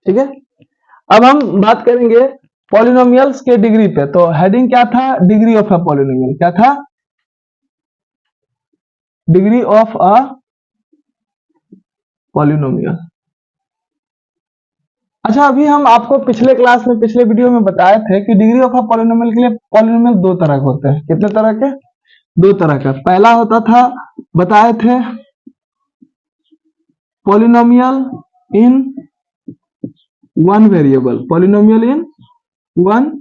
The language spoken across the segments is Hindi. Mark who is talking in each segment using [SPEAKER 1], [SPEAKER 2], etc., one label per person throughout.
[SPEAKER 1] ठीक है, अब हम बात करेंगे पॉलिनोमियल्स के डिग्री पे। तो हेडिंग क्या था? Degree of a polynomial. क्या था? Degree of a polynomial. अच्छा, अभी हम आपको पिछले क्लास में, पिछले वीडियो में बताए थे कि डिग्री ऑफ अ पॉलिनोमियल के लिए पॉलिनोमियल दो तरह के होते हैं। कितने तरह के? दो तरह का। पहला होता था, बताए थे, polynomial in one variable. Polynomial in one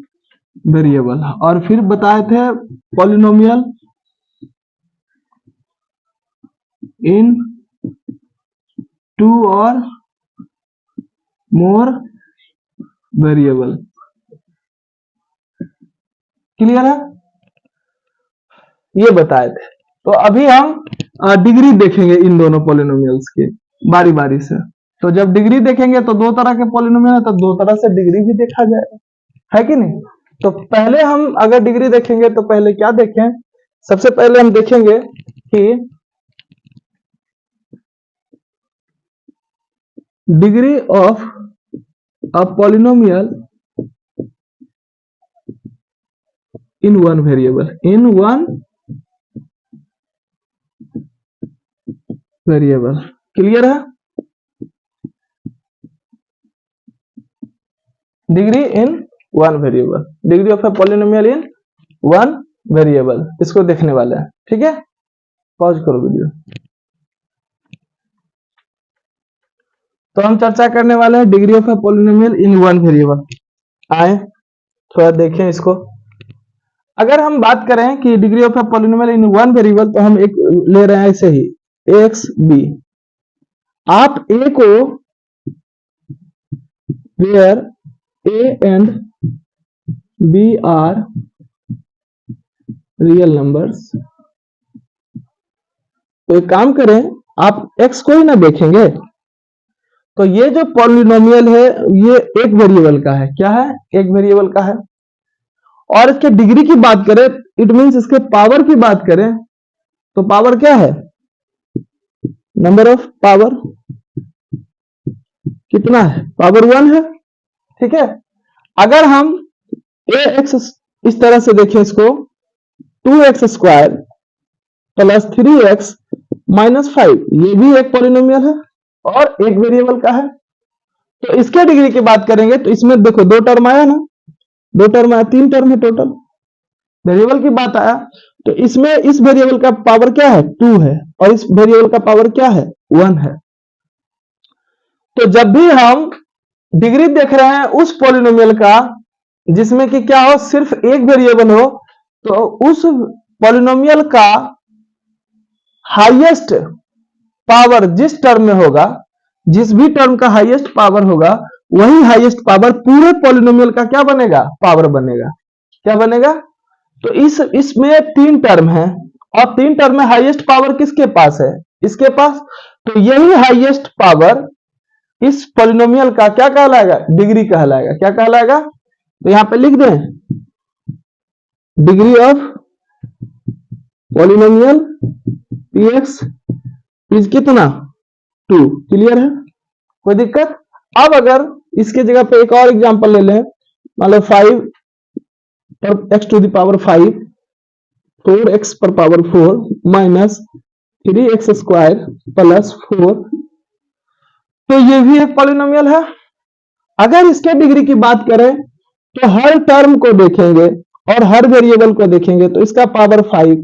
[SPEAKER 1] variable. और फिर बताए थे पॉलिनोमियल इन टू और मोर वेरिएबल। क्लियर है? ये बताए थे। तो अभी हम डिग्री देखेंगे इन दोनों पॉलिनोमियल्स की बारी बारी से। तो जब डिग्री देखेंगे तो दो तरह के पॉलिनोमियल है, तो दो तरह से डिग्री भी देखा जाएगा, है कि नहीं? तो पहले हम अगर डिग्री देखेंगे तो पहले क्या देखें? सबसे पहले हम देखेंगे कि degree of a polynomial in one variable. In one variable. Clear है? Degree in one variable, degree of a polynomial in one variable, इसको देखने वाले हैं। ठीक है, पॉज करो वीडियो। तो हम चर्चा करने वाले हैं degree of a polynomial in one variable. आए थोड़ा देखें इसको। अगर हम बात करें कि degree of a polynomial in one variable, तो हम एक ले रहे हैं ऐसे ही, एक्स बी। आप ए को where A and B are real numbers. तो एक काम करें, आप एक्स को ही ना देखेंगे, तो ये जो पॉलिनोमियल है ये एक वेरिएबल का है। क्या है? एक वेरिएबल का है। और इसके डिग्री की बात करें, इट मींस इसके पावर की बात करें, तो पावर क्या है? नंबर ऑफ पावर कितना है? पावर वन है। ठीक है, अगर हम ए एक्स इस तरह से देखें इसको, 2x² प्लस 3x माइनस 5, ये भी एक पॉलिनोमियल है और एक वेरिएबल का है। तो इसके डिग्री की बात करेंगे तो इसमें देखो दो टर्म आया ना, दो टर्म आया, तीन टर्म है टोटल। वेरिएबल की बात आया तो इसमें इस वेरिएबल का पावर क्या है? 2 है, और इस वेरिएबल का पावर क्या है? 1 है। तो जब भी हम डिग्री देख रहे हैं उस पॉलिनोमियल का जिसमें कि क्या हो, सिर्फ एक वेरिएबल हो, तो उस पॉलिनोमियल का हाईएस्ट पावर जिस टर्म में होगा, जिस भी टर्म का हाईएस्ट पावर होगा, वही हाईएस्ट पावर पूरे पॉलिनोमियल का क्या बनेगा? पावर बनेगा। क्या बनेगा? तो इसमें तीन टर्म है, और तीन टर्म में हाईएस्ट पावर किसके पास है? इसके पास। तो यही हाईएस्ट पावर इस पॉलिनोमियल का क्या कहलाएगा? डिग्री कहलाएगा। क्या कहलाएगा? तो यहां पे लिख दें, degree of polynomial px is कितना? 2। क्लियर है? कोई दिक्कत? अब अगर इसके जगह पे एक और एग्जांपल ले लें, मान लो 5 और x to the power 5, 4x पर पावर 4 माइनस 3x² प्लस 4, तो ये भी एक पॉलिनोमियल है। अगर इसके डिग्री की बात करें तो हर टर्म को देखेंगे और हर वेरिएबल को देखेंगे तो इसका पावर 5,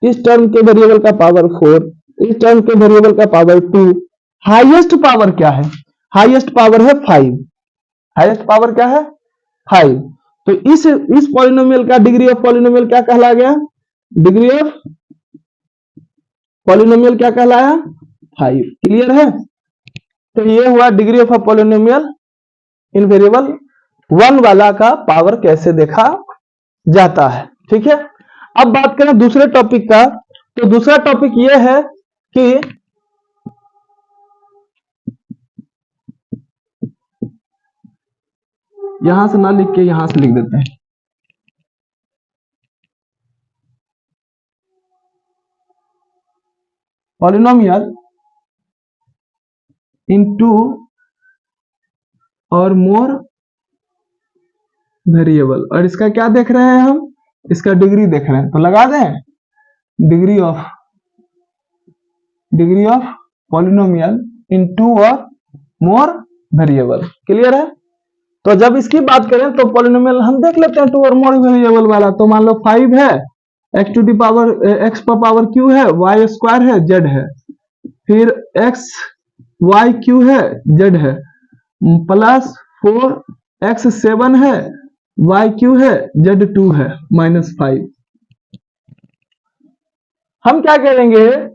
[SPEAKER 1] इस टर्म के वेरिएबल का पावर 4, इस टर्म के वेरिएबल का पावर 2। हाईएस्ट पावर क्या है? हाईएस्ट पावर है 5। हाईएस्ट पावर क्या है? 5। तो इस पॉलिनोमियल का डिग्री ऑफ पॉलिनोमियल क्या कहला गया? डिग्री ऑफ पॉलिनोमियल क्या कहलाया? 5। क्लियर है? तो ये हुआ degree of a polynomial in variable one वाला का पावर कैसे देखा जाता है। ठीक है, अब बात करें दूसरे टॉपिक का। तो दूसरा टॉपिक यह है कि यहां से ना लिख के यहां से लिख देते हैं, पॉलिनोमियल इन टू और मोर वेरिएबल। और इसका क्या देख रहे हैं हम, इसका डिग्री देख रहे हैं, तो लगा दें डिग्री ऑफ पॉलिनोमियल इन 2 और मोर वेरिएबल। क्लियर है। तो जब इसकी बात करें तो पॉलिनोमियल हम देख लेते हैं 2 और मोर वेरिएबल वाला। तो मान लो 5 है, x to the power x पर पावर q है, y स्क्वायर है, z है, फिर x y q है, z है, प्लस 4x 7 है, y q है, z 2 है, -5। हम क्या करेंगे,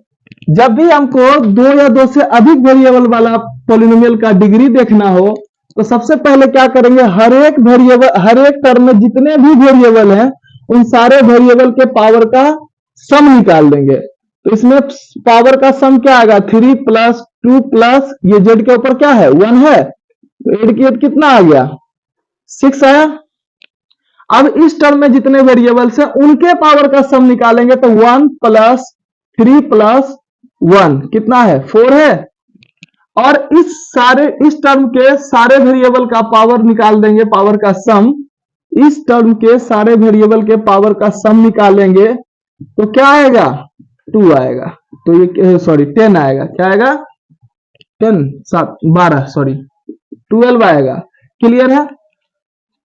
[SPEAKER 1] जब भी हमको 2 या 2 से अधिक वेरिएबल वाला पॉलिनोमियल का डिग्री देखना हो तो सबसे पहले क्या करेंगे, हर एक टर्म में जितने भी वेरिएबल हैं उन सारे वेरिएबल के पावर का सम निकाल देंगे। तो इसमें पावर का सम क्या आएगा, 3 प्लस 2 प्लस ये जेड के ऊपर क्या है 1 है, तो 8 की 8 कितना आ गया 6 आया। अब इस टर्म में जितने वेरिएबल्स हैं उनके पावर का सम निकालेंगे तो 1 प्लस 3 प्लस 1 कितना है 4 है। और इस टर्म के सारे वेरिएबल का पावर निकाल देंगे, पावर का सम। इस टर्म के सारे वेरिएबल के पावर का सम निकालेंगे तो क्या आएगा 2 आएगा। तो ये सॉरी 10 आएगा, क्या आएगा 10 7 12 सॉरी 12 आएगा। क्लियर है।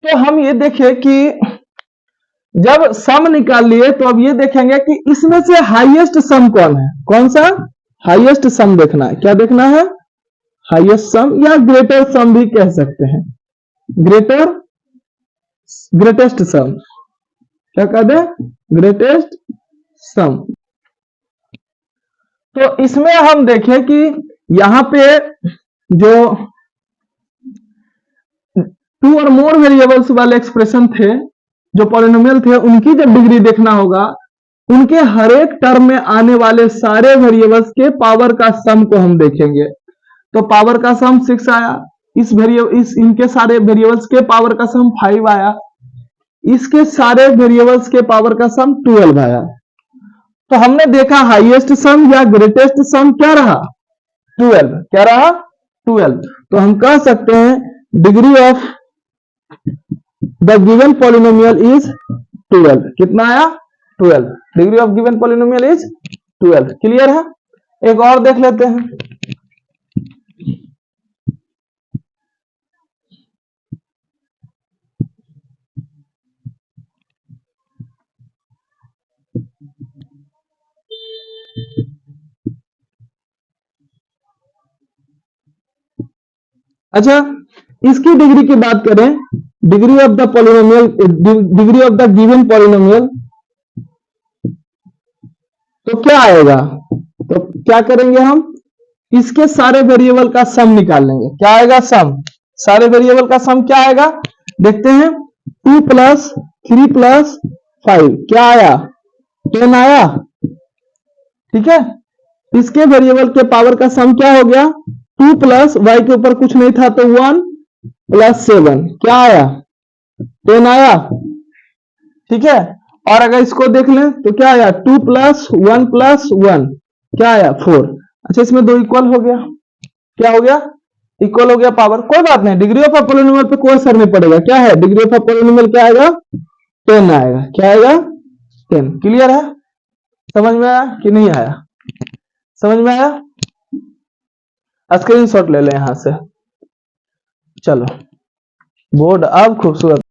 [SPEAKER 1] तो हम ये देखें कि जब सम निकाल लिए तो अब ये देखेंगे कि इसमें से हाईएस्ट सम कौन है, कौन सा हाईएस्ट सम देखना है। क्या देखना है, हाईएस्ट सम या ग्रेटर सम भी कह सकते हैं, ग्रेटेस्ट सम। क्या कह दे, ग्रेटेस्ट सम। तो इसमें हम देखें कि यहां पे जो 2 और मोर वेरिएबल्स वाले एक्सप्रेशन थे, जो पॉलिनोमियल थे, उनकी जब डिग्री देखना होगा, उनके हर एक टर्म में आने वाले सारे वेरिएबल्स के पावर का सम को हम देखेंगे। तो पावर का सम 6 आया, इनके सारे वेरिएबल्स के पावर का सम 5 आया, इसके सारे वेरिएबल्स के पावर का सम 12 आया। तो हमने देखा हाईएस्ट सम या ग्रेटेस्ट सम क्या रहा 12, क्या रहा 12। तो हम कह सकते हैं degree of the given polynomial is 12। कितना आया 12, degree of given polynomial is 12। Clear है। एक और देख लेते हैं। अच्छा, इसकी डिग्री की बात करें, degree of the polynomial, degree of the given polynomial, तो क्या आएगा, तो क्या करेंगे हम, इसके सारे वेरिएबल का सम निकाल लेंगे। क्या आएगा सम, सारे वेरिएबल का सम क्या आएगा देखते हैं। 2 प्लस 3 प्लस 5 क्या आया 10 आया। ठीक है। इसके वेरिएबल के पावर का सम क्या हो गया, 2 प्लस वाई के ऊपर कुछ नहीं था तो 1 प्लस 7 क्या आया 10 आया। ठीक है। और अगर इसको देख लें तो क्या आया 2 प्लस 1 प्लस 1 क्या आया 4। अच्छा, इसमें 2 इक्वल हो गया, क्या हो गया इक्वल हो गया पावर। कोई बात नहीं, डिग्री ऑफ अ पॉलिनोमियल पे कोई असर नहीं पड़ेगा। क्या है डिग्री ऑफ अ पॉलिनोमियल, क्या आएगा 10 आएगा। क्या आएगा 10। क्लियर है। समझ में आया कि नहीं आया, समझ में आया। स्क्रीनशॉट ले लें यहां से। चलो, बोर्ड अब खूबसूरत